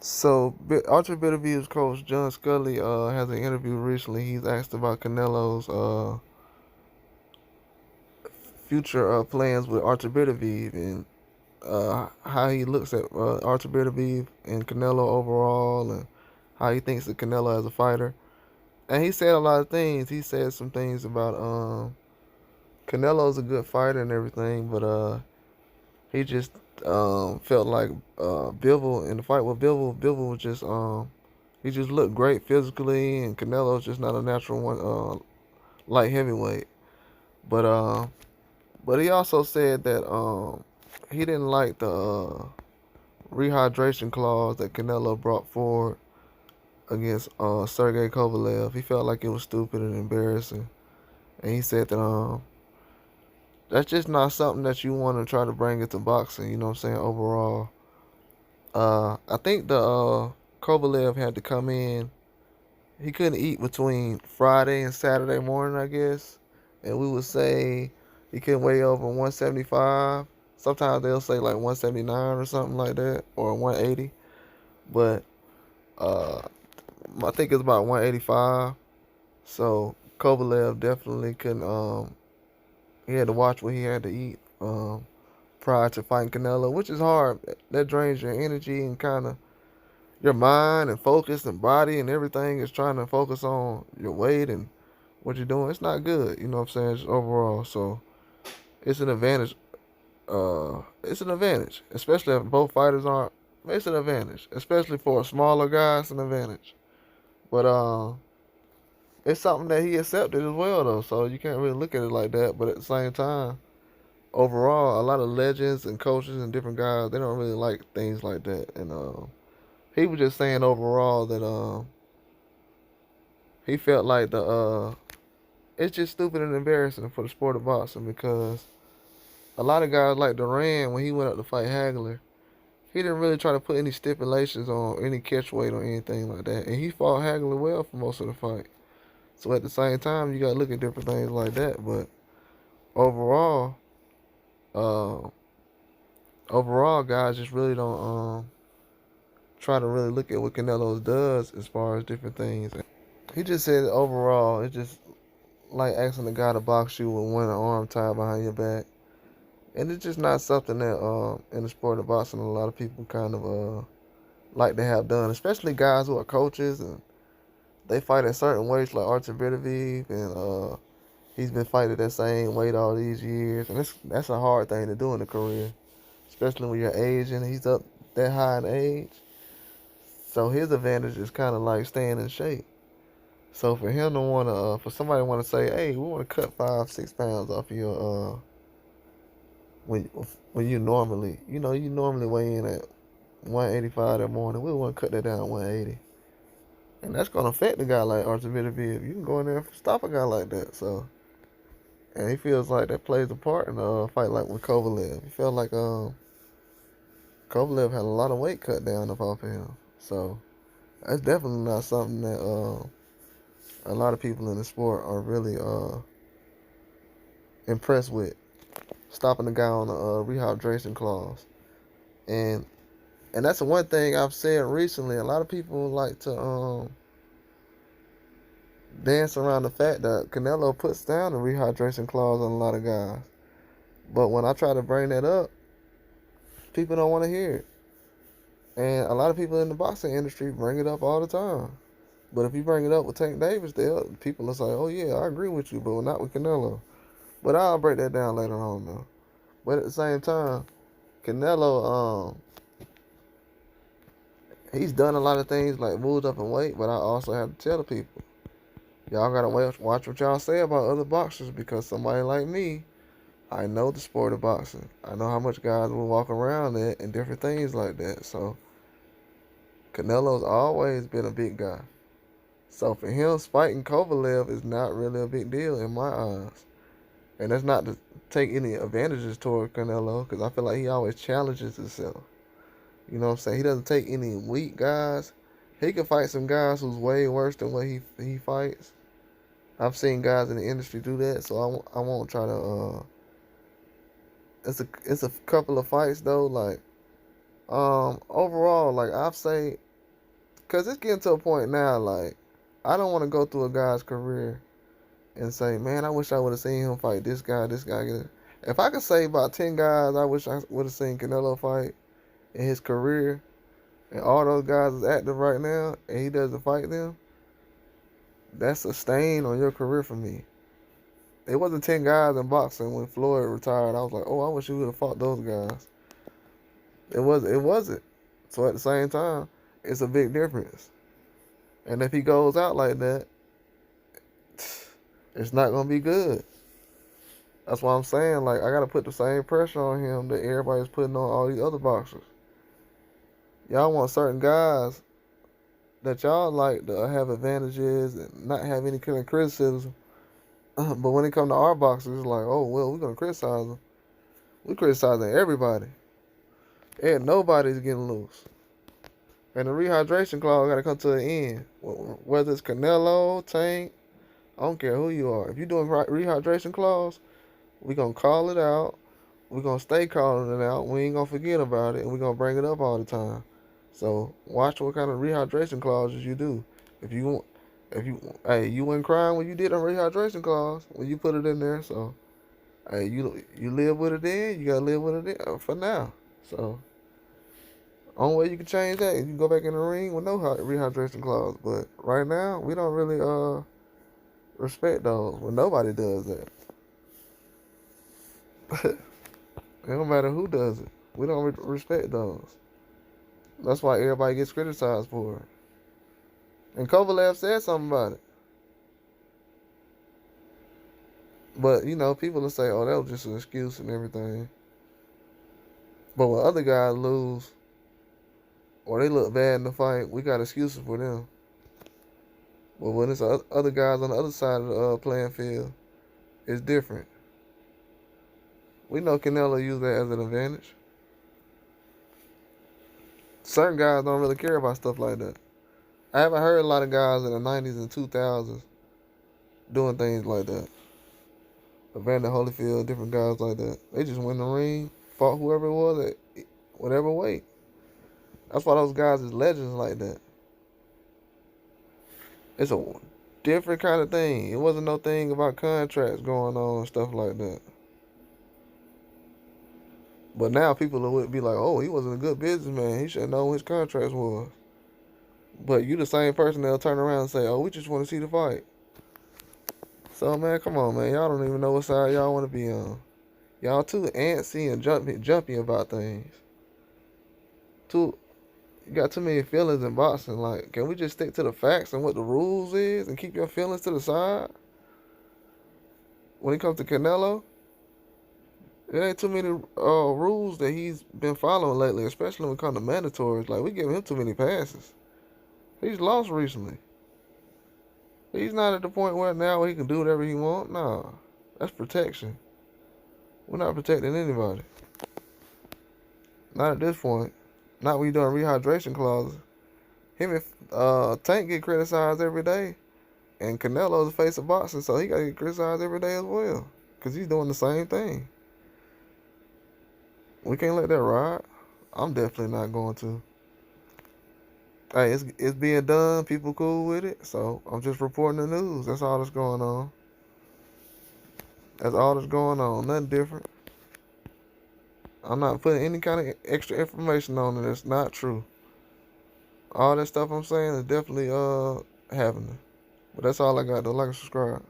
So, Archer Beterbiev's coach John Scully has an interview recently. He's asked about Canelo's future plans with Archer Beterbiev and how he looks at Archer Beterbiev and Canelo overall, and how he thinks of Canelo as a fighter. And he said a lot of things. He said some things about Canelo's a good fighter and everything, but he just felt like Bivol in the fight with Bivol was just he just looked great physically, and Canelo's just not a natural one light heavyweight. But but he also said that he didn't like the rehydration clause that Canelo brought forward against Sergey Kovalev. He felt like it was stupid and embarrassing, and he said that that's just not something that you want to try to bring into boxing. You know what I'm saying? Overall, I think the Kovalev had to come in. He couldn't eat between Friday and Saturday morning, I guess, and we would say he couldn't weigh over 175. Sometimes they'll say like 179 or something like that, or 180. But uh, I think it's about 185. So Kovalev definitely couldn't. He had to watch what he had to eat prior to fighting Canelo, which is hard. That drains your energy and kind of your mind and focus and body and everything is trying to focus on your weight and what you're doing. It's not good, you know what I'm saying, just overall. So it's an advantage. It's an advantage, especially if both fighters aren't. It's an advantage, especially for a smaller guy. It's an advantage, but it's something that he accepted as well, though. So you can't really look at it like that. But at the same time, overall, a lot of legends and coaches and different guys they don't really like things like that. And he was just saying overall that he felt like the it's just stupid and embarrassing for the sport of boxing because a lot of guys like Duran when he went up to fight Hagler, he didn't really try to put any stipulations on any catch weight or anything like that, and he fought Hagler well for most of the fight. So at the same time, you gotta look at different things like that. But overall, uh, overall, guys just really don't try to really look at what Canelo does as far as different things. He just said overall, it's just like asking a guy to box you with one arm tied behind your back. And it's just not something that in the sport of boxing a lot of people kind of like to have done, especially guys who are coaches and they fight at certain weights like Artur Beterbiev and he's been fighting that same weight all these years, and that's a hard thing to do in a career, especially when you're aging. He's up that high in age, so his advantage is kind of like staying in shape. So for him to want to, for somebody to want to say, hey, we want to cut 5, 6 pounds off of your when when you normally, you normally weigh in at 185 that morning. We want to cut that down to 180. And that's gonna affect a guy like Artur Beterbiev. You can go in there and stop a guy like that. So, and he feels like that plays a part in a fight like with Kovalev. He felt like Kovalev had a lot of weight cut down off of him. So that's definitely not something that a lot of people in the sport are really impressed with. Stopping the guy on a rehydration clause, and that's the one thing I've said recently. A lot of people like to dance around the fact that Canelo puts down the rehydration clause on a lot of guys. But when I try to bring that up, people don't want to hear it. And a lot of people in the boxing industry bring it up all the time. But if you bring it up with Tank Davis, people will say, oh, yeah, I agree with you, but not with Canelo. But I'll break that down later on, though. But at the same time, Canelo, he's done a lot of things like moved up in weight, but I also have to tell the people, y'all gotta watch what y'all say about other boxers because somebody like me, I know the sport of boxing. I know how much guys will walk around it and different things like that. So Canelo's always been a big guy. So for him, fighting Kovalev is not really a big deal in my eyes. And that's not to take any advantages toward Canelo because I feel like he always challenges himself. You know what I'm saying? He doesn't take any weak guys. He can fight some guys who's way worse than what he fights. I've seen guys in the industry do that, so I won't try to. It's a couple of fights though. Like overall, like I've say cause it's getting to a point now. Like, I don't want to go through a guy's career and say, man, I wish I would have seen him fight this guy, this guy. If I could say about 10 guys, I wish I would have seen Canelo fight in his career, and all those guys is active right now, and he doesn't fight them, that's a stain on your career for me. It wasn't 10 guys in boxing when Floyd retired. I was like, oh, I wish he would have fought those guys. It wasn't. So at the same time, it's a big difference. And if he goes out like that, it's not gonna be good. That's why I'm saying, like, I gotta put the same pressure on him that everybody's putting on all these other boxers. Y'all want certain guys that y'all like to have advantages and not have any kind of criticism. But when it comes to our boxers, it's like, oh, well, we're going to criticize them. We're criticizing everybody. And nobody's getting loose. And the rehydration clause got to come to an end. Whether it's Canelo, Tank, I don't care who you are. If you're doing rehydration clause, we're going to call it out. We're going to stay calling it out. We ain't going to forget about it. And we're going to bring it up all the time. So watch what kind of rehydration clauses you do. Hey, you wasn't crying when you did a rehydration clause when you put it in there. So, hey, you live with it then. You gotta live with it then, for now. So, only way you can change that is you can go back in the ring with no rehydration clause. But right now, we don't really respect those. Well, nobody does that. It don't matter who does it. We don't respect those. That's why everybody gets criticized for it. And Kovalev said something about it. But, people will say, oh, that was just an excuse and everything. But when other guys lose or they look bad in the fight, we got excuses for them. But when it's other guys on the other side of the playing field, it's different. We know Canelo used that as an advantage. Certain guys don't really care about stuff like that. I haven't heard a lot of guys in the 90s and 2000s doing things like that. Evander Holyfield, different guys like that. They just went in the ring, fought whoever it was at whatever weight. That's why those guys is legends like that. It's a different kind of thing. It wasn't no thing about contracts going on and stuff like that. But now people would be like, oh, he wasn't a good businessman. He should have known what his contracts was. But you the same person that'll turn around and say, oh, we just want to see the fight. So, man, come on, man. Y'all don't even know what side y'all want to be on. Y'all too antsy and jumpy about things. You got too many feelings in boxing. Like, can we just stick to the facts and what the rules is and keep your feelings to the side? When it comes to Canelo, there ain't too many rules that he's been following lately, especially when it comes to mandatories. Like, we giving him too many passes. He's lost recently. He's not at the point where now he can do whatever he wants. Nah, that's protection. We're not protecting anybody. Not at this point. Not when you're doing rehydration clauses. Him and Tank get criticized every day. And Canelo's the face of boxing, so he got to get criticized every day as well. Because he's doing the same thing. We can't let that ride. I'm definitely not going to. Hey, it's being done. People cool with it. So I'm just reporting the news. That's all that's going on. That's all that's going on. Nothing different. I'm not putting any kind of extra information on it that's not true. All that stuff I'm saying is definitely happening. But that's all I got though. Like and subscribe.